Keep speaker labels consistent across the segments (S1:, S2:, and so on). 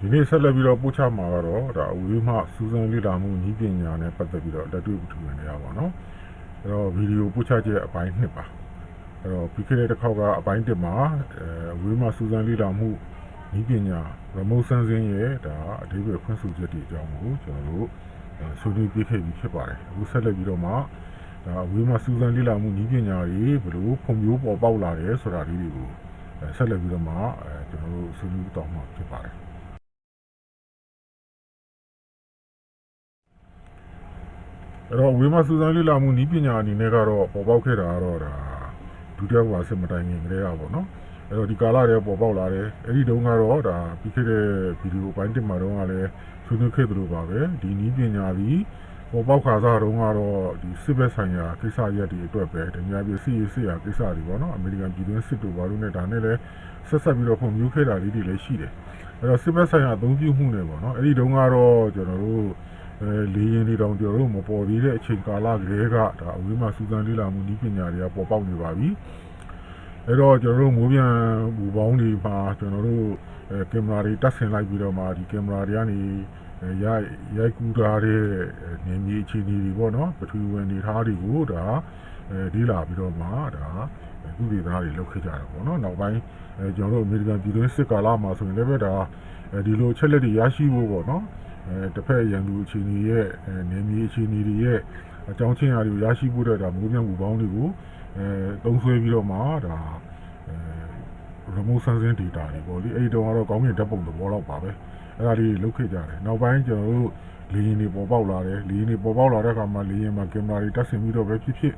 S1: ဒီနေ့ဆက်လက်ပြီးတော့ပို့ချမှာကတော့ဒါအဝေးမှစူးစမ်းလေ့လာမှုနည်းပညာနဲ့ပတ်သက်ပြီးတော့လက်တွေ့ပထူဝင်နေရပါတော့အဲ့တော့ဗီဒီယိုပို့ချချက်အပိုင်း2ပါအဲ့တော့ပြီးခဲ့တဲ့တစ်ခေါက်ကအပိုင်း1မှာအဝေးမှစူးစမ်းလေ့လာမှုနည်းပညာ remote sensing ရဲ့ဒါအဓိပ္ပာယ်ဖွင့်ဆိုချက်တွေအကြောင်းကိုကျွန်တော်တို့ဆွေးနွေးပြခဲ့ပြီးဖြစ်ပါတယ်အခုဆက်လက်ပြီးတော့မှဒါအဝေးမှစူးစမ်းလေ့လာမှုနည်းပညာတွေဘယ်လိုဖွံ့ဖြိုးပေါ်ပေါက်လာတယ်ဆိုတာလေးတွေကိုဆက်လက်ပြီးတော့မှကျွန်တော်တို့ဆွေးနွေးတော့မှာဖြစ်ပါတယ်အဲ့တော့ဝေမစူးစမ်းလေ့လာမှုနည်းပညာအနေနဲ့ကတော့ပေါ်ပေါက်ခဲ့တာကတော့ဒါဒုတိယကမ္ဘာစစ်မတိုင်ခင်ကတည်းကပေါ့နော်အဲ့တော့ဒီကာလတည်းပေါ်ပေါက်လာတယ်အဲ့ဒီတုန်းကတော့ဒါပြီးခဲ့တဲ့ဗီဒီယိုပိုင်းတင်မှာတော့လည်းဆွေးနွေးခဲ့သလိုပါပဲဒီနည်းပညာပြီးပေါ်ပေါက်ခါစားတုန်းကတော့ဒီစစ်ဘက်ဆိုင်ရာကိစ္စရပ်တွေအတွက်ပဲတများပြီးစစ်ရာကိစ္စတွေပေါ့နော်အမေရိကန်ပြည်တွင်းစစ်တို့ဘာလို့နဲ့ဒါနဲ့လည်းဆက်ဆက်ပြီးတော့ပုံမျိုးခဲ့တာလေးတွေလည်းရှိတယ်အဲ့တော့စစ်ဘက်ဆိုင်ရာအသုံးပြုမှုတွေပေါ့နော်အဲ့ဒီတုန်းကတော့ကျွန်တော်တို့လေရင်တွေတောင်ကျွန်တော်တို့မပေါ်သေးတဲ့အချိန်ကာလကလေးကဒါအဝေးမှာစူးစမ်းလေ့လာမှုနည်းပညာတွေကပေါ်ပေါက်နေပါပြီအဲ့တော့ကျွန်တော်တို့မိုးပြန်ဘူပေါင်းတွေမှာကျွန်တော်တို့ကင်မရာတွေတက်ဆင်လိုက်ပြီးတော့မှဒီကင်မရာတွေကနေရိုက်ကူးထားတဲ့နေမြေအခြေအနေတွေပေါ့နော်ပထဝီဝင်နေထားတွေကိုဒါဒီလာပြီးတော့မှဒါသူတွေသားတွေလောက်ခဲ့ကြတာပေါ့နော်နောက်ပိုင်းကျွန်တော်တို့အမေရိကန်ပြည်တွင်းစစ်ကာလမှာဆိုရင်လည်းပဲဒါဒီလိုချက်လက်တွေရရှိဖို့ပေါ့နော်တစ်ဖက်ရန်သူအခြေအနေရဲ့နေမြေအခြေအနေတွေရဲ့အကြောင်းချင်းရာတွေကိုရရှိဖို့အတွက်ဒါမိုးပြန်ဘူပေါင်းတွေကိုသုံးဆွဲပြီးတော့မှဒါremote sensing data တွေပေါ့လေအဲ့ဒီတော့ကတော့ကောင်းကင်ဓာတ်ပုံသဘောတော့ပါပဲအဲ့ဒါလေးလုတ်ခဲ့ကြတယ်နောက်ပိုင်းကျွန်တော်တို့လေယာဉ်တွေပေါ်ပေါက်လာတယ်လေယာဉ်တွေပေါ်ပေါက်လာတဲ့အခါမှာလေယာဉ်မှာကင်မရာတွေတက်ဆင်ပြီးတော့ပဲဖြစ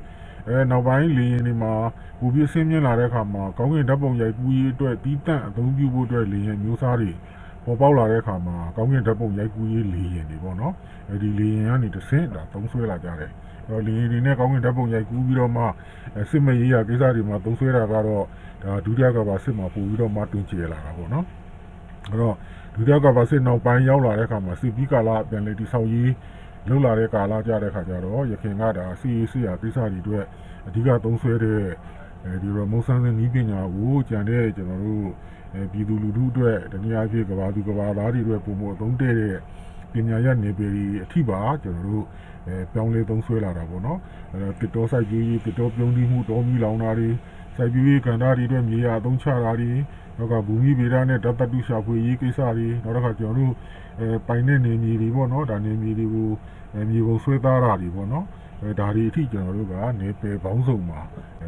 S1: ်နောက်ပိုင်းလေယာဉ်တွေမှာဘူပြင်းဆင်းမြင်လာတဲ့အခါမှာကောင်းကင်ဓာတ်ပုံရိုက်ကူးရေးအတွက်တီးတန့်အသုံးပြုဖို့အတွက်လေယာဉ်မျိုးစားတွေပေါ်ပေါက်လာတဲ့အခါမှာကောင်းကင်ဓာတ်ပုံရိုက်ကူးရေးလေယာဉ်တွေပေါ့နော်အဲဒီလေယာဉ်ကနေတစ်ဆင့်ဒါသုံးဆွဲလာကြတယ်လေယာဉ်တွေနဲ့ကောင်းကင်ဓာတ်ပုံရိုက်ကူးပြီးတော့မှစစ်မဲ့ရေးရာကိစ္စတွေမှာသုံးဆွဲတာကတော့ဒါဒုတိယကမ္ဘာစစ်မှာပို့ပြီးတော့မှတွင်ကျယ်လာတာပေါ့နော်အဲ့တော့ဒုတိယကမ္ဘာစစ်နောက်ပိုင်းရောက်လာတဲ့အခါမှာစစ်ပြီးကာလပြန်လေတိဆောက်ရေးလောက်လာတဲ့ကာလကြတဲ့အခါကျတော့ရခင်ကဒါစစ်ရာကိစ္စတွေအတွက်အဓိကသုံးဆွဲတဲ့ဒီ remote sensing နည်းပညာကိုကြံတဲ့ကျွန်တော်တို့ပြည်သူလူထုအတွက်တနည်းအားဖြင့်ကမ္ဘာသူကမ္ဘာသားတွေအတွက်ပုံမအသုံးတဲ့ပညာရပ်နေပေဒီအထိပါကျွန်တော်တို့ပြောင်းလဲသုံးဆွဲလာတာပေါ့နော်တစ်တော်စိုက်ကြီးတစ်တော်ပြုံးပြီးမှုတော်မီလောင်တာတွေစိုက်ပြီးကန္တာတွေအတွက်မြေယာအသုံးချတာတွေနောက်ကဘူမိဗေဒနဲ့ဓာတ်တတုရှာဖွေရေးကိစ္စတွေနောက်တစ်ခါကျွန်တော်တို့ပိုင်တဲ့နေမြေတွေပေါ့နော်ဒါနေမြေတွေကိုမြေပုံဆွဲသားတာတွေပေါ့နော်ဒါတွေအထိကျွန်တော်တို့ကနေပယ်ပေါင်းစုံမှာ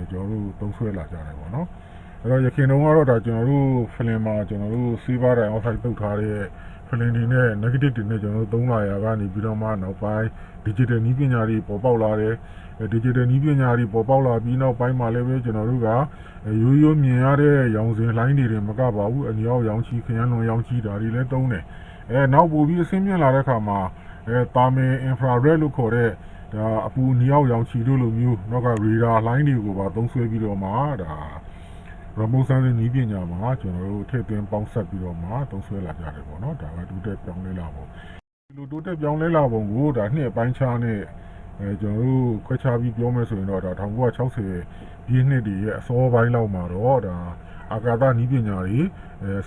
S1: ကျွန်တော်တို့သုံးဆွဲလာကြတယ်ပေါ့နော်အဲ့တော့ရခင်တုန်းကတော့ဒါကျွန်တော်တို့ဖလင်မှာကျွန်တော်တို့စီးပါးတိုင်အောက်ဆိုက်တုတ်ထားတဲ့ဖလင်တွေနဲ့ negative တွေနဲ့ကျွန်တော်တို့သုံးလာရကနေပြီးတော့မှနောက်ပိုင်း digital နည်းပညာတွေပေါ်ပေါက်လာတယ်digital နည်းပညာတွေပေါ်ပေါက်လာပြီးနောက်ပိုင်းမှာလည်းပဲကျွန်တော်တို့ကရိုးမြင်ရတဲ့ရောင်စင်လိုင်းတွေမကပါဘူးအမြောက်ရောင်ချီခရမ်းလွန်ရောင်ချီဒါတွေလည်းသုံးတယ်နောက်ပို့ပြီးအဆင်းမြင့်လာတဲ့အခါမှာတာမင် infrared လို့ခေါ်တဲ့ဒါအပူနီအောက်ရောင်ချီတို့လိုမျိုးနောက်က radar လိုင်းတွေကိုပါသုံးဆွဲပြီးတော့မှဒါ remote sensing နည်းပညာမှာကျွန်တော်တို့ထည့်သွင်းပေါင်းစပ်ပြီးတော့မှသုံးဆွဲလာကြတယ်ပေါ့နော်ဒါကတိုးတက်ပြောင်းလဲလာပုံဒီလိုတိုးတက်ပြောင်းလဲလာပုံကိုဒါနှစ်အပိုင်းခြားနဲ့ကျွန်တော်တို့ခွဲခြားပြီးပြောမယ်ဆိုရင်တော့ဒါ1960ပြည့်နှစ်တွေရဲ့အစောပိုင်းလောက်မှာတော့ဒါအာကာသနည်းပညာတွေ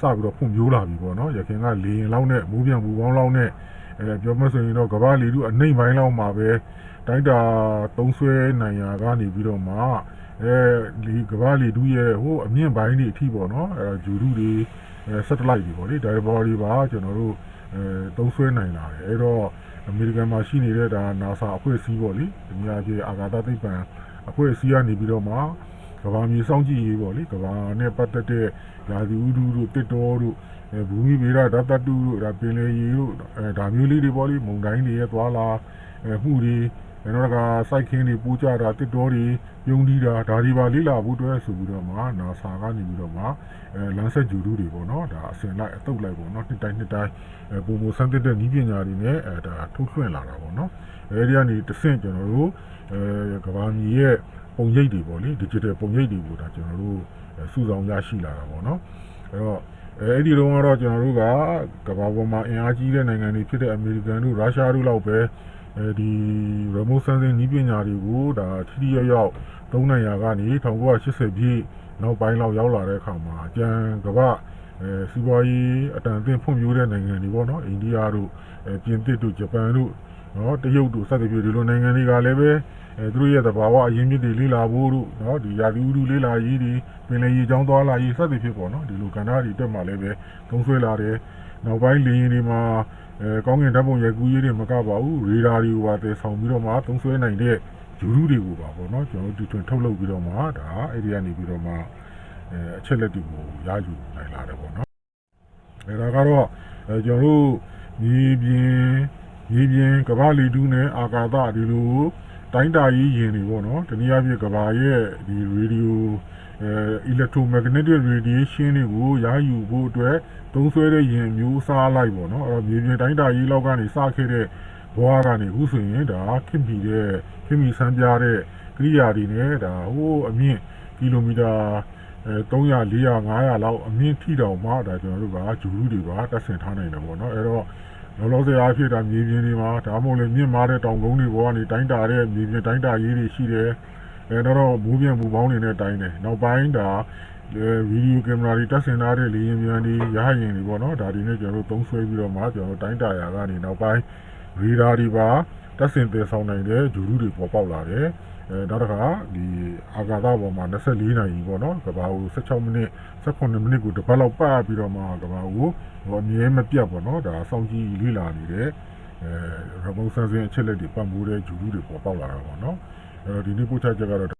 S1: စပြီးတော့ဖွံ့ဖြိုးလာပြီပေါ့နော်ရခင်ကလေရင်လောက်နဲ့မိုးပြန်ဘူပေါင်းလောက်နဲ့ပြောမယ်ဆိုရင်တော့ကမ္ဘာလေထုအနှိမ့်ပိုင်းလောက်မှာပဲတိုက်တာသုံးဆွဲနိုင်ရာကနေပြီးတော့မှဒီကမ္ဘာလေထုရဲ့ဟိုအမြင့်ပိုင်းတွေအထိပေါ့နော်ဂျူတုတွေsatellite တွေပေါ့လေဒါဘော်တွေပါကျွန်တော်တို့သုံးဆွဲနိုင်လာတယ်အဲ့တော့အမေရိကန်မှာရှိနေတဲ့ဒါ NASA အဖွဲ့အစည်းပေါ့လေဒီများကြီးအာကာသသိပ္ပံအဖွဲ့အစည်းကနေပြီးတော့မှကမ္ဘာမြေစောင့်ကြည့်ရေးပေါ့လေကမ္ဘာနဲ့ပတ်သက်တဲ့ရာသီဥတုတို့တစ်တော်တို့ဘူမိဗေဒဓာတ်တတုတို့ဒါပင်လယ်ရေတို့ဒါမျိုးလေးတွေပေါ့လေမုန်တိုင်းတွေရဲ့သွားလာမှုတွေနောက်ကစိုက်ခင်းတွေပူကြတာတစ်တော်တွေပြုံးတီးတာဒါတွေပါလေးလာဖို့အတွက်ဆိုပြီးတော့မှ NASA ကနေပြီးတော့မှလမ်းဆက်ဂျူတုတွေပေါ့နော်ဒါအစင်လိုက်အတုပ်လိုက်ပေါ့နော်နှစ်တိုင်းပုံစံတဲ့နည်းပညာတွေနဲ့ဒါထုတ်လွှင့်လာတာပေါ့နော်အဲဒီကနေတစ်ဆင့်ကျွန်တော်တို့ကမ္ဘာမြေရဲ့ပုံရိပ်တွေပေါ့လေ digital ပုံရိပ်တွေကိုဒါကျွန်တော်တို့စုဆောင်ရရှိလာတာပေါ့နော်အဲ့တော့အဲ့ဒီတော့ကတော့ကျွန်တော်တို့ကကမ္ဘာပေါ်မှာအင်အားကြီးတဲ့နိုင်ငံတွေဖြစ်တဲ့အမေရိကန်တို့ရုရှားတို့လောက်ပဲဒီ remote sensing နည်းပညာတွေကိုဒါထိထိရောက်သုံးနိုင်ရာကနေ1980ပြည့်နောက်ပိုင်းလောက်ရောက်လာတဲ့အခါမှာကျန်ကမ္ဘာ စီးပွားရေးအတန်အသင့်ဖွံ့ဖြိုးတဲ့နိုင်ငံတွေပေါ့နော်အိန္ဒိယတို့ပြင်သစ်တို့ဂျပန်တို့နော်တရုတ်တို့စသဖြင့်ဒီလိုနိုင်ငံတွေကလည်းပဲသူတို့ရဲ့သဘာဝအရင်းမြစ်တွေလေးလာဖို့တို့နော်ဒီရာသီဥတုလေးလာရေးတွေပင်လယ်ရေကြောင်းသွားလာရေးစသဖြင့်ပေါ့နော်ဒီလိုကဏ္ဍတွေတက်မှလည်းပဲသုံးဆွဲလာတယ်နောက်ပိုင်းလေယာဉ်တွေမှာကောင်းကင်ဓာတ်ပုံရိုက်ကူးရေးတွေမကပါဘူးရေဒါတွေကိုပါတည်ဆောင်ပြီးတော့မှသုံးဆွဲနိုင်တဲ့ဂျူရုတွေကိုပါပေါ့နော်ကျွန်တော်တို့ထုတ်လုပ်ပြီးတော့မှဒါအဲ့ဒီကနေပြီးတော့မှအချက်လက်တွေကိုရယူနိုင်လာတယ်ပေါ့နော်ဒါကတော့ကျွန်တော်တို့မြေပြင်ကမ္ဘာလေထုနဲ့အာကာသဒီလိုတိုင်းတာရေးယင်တွေပေါ့နော်တနည်းအားဖြင့်ကမ္ဘာရဲ့ဒီရေဒီယိုelectromagnetic radiation တွေကိုရယူဖို့အတွက်သုံးစွဲတဲ့ယင်မျိုးစားလိုက်ပေါ့နော်အဲ့တော့မြေပြင်တိုင်းတာရေးလောက်ကနေစခဲ့တဲ့ဘဝကနေအခုဆိုရင်ဒါခင်မီဆန်းပြတဲ့ကိရိယာတွေနဲ့ဒါဟိုးအမြင့်ကီလိုမီတာ300 400 500လောက်အမြင့်ထိတောင်မှဒါကျွန်တော်တို့ကဂျူရုတွေပါတက်ဆင်ထားနိုင်တယ်ပေါ့နော်အဲ့တော့လောလောဆယ်အားဖြင့်ဒါမြေပြင်တွေမှာဒါမှမဟုတ်လေမြင့်မားတဲ့တောင်ကုန်းတွေပေါ်ကနေတိုင်းတာတဲ့မြေပြင်တိုင်းတာရေးတွေရှိတယ်တော့မူပြန်မူပေါင်းနေနဲ့တိုင်းတယ်နောက်ပိုင်းဒါဗီဒီယိုကင်မရာတွေတက်ဆင်ထားတဲ့လေယာဉ်မြန်တွေရဟတ်ယာဉ်တွေပေါ့နော်ဒါတွေနဲ့ကျွန်တော်တို့သုံးဆွဲပြီးတော့မှကျွန်တော်တို့တိုင်းတာရာကနေနောက်ပိုင်းရေဒါတွေပါတက်ဆင်တည်ဆောင်နိုင်တဲ့ဂျူရုတွေပေါ်ပေါက်လာတယ်နောက်တစ်ခါဒီအာကာသပေါ်မှာ24နာရီပေါ့နော်ကဘာကို16မိနစ်18မိနစ်ကိုတစ်ပတ်လောက်ပတ်ပြီးတော့မှကဘာကိုအမြဲမပြတ်ပေါ့နော်ဒါစောင့်ကြည့်လေ့လာနေတဲ့ရမုံဆန်းစင်းအချက်လက်တွေပတ်မိုးတဲ့ဂျူရုတွေပေါ်ပေါက်လာတာပေါ့နော်ဒီနေ့ပို့ချချက်ကတော့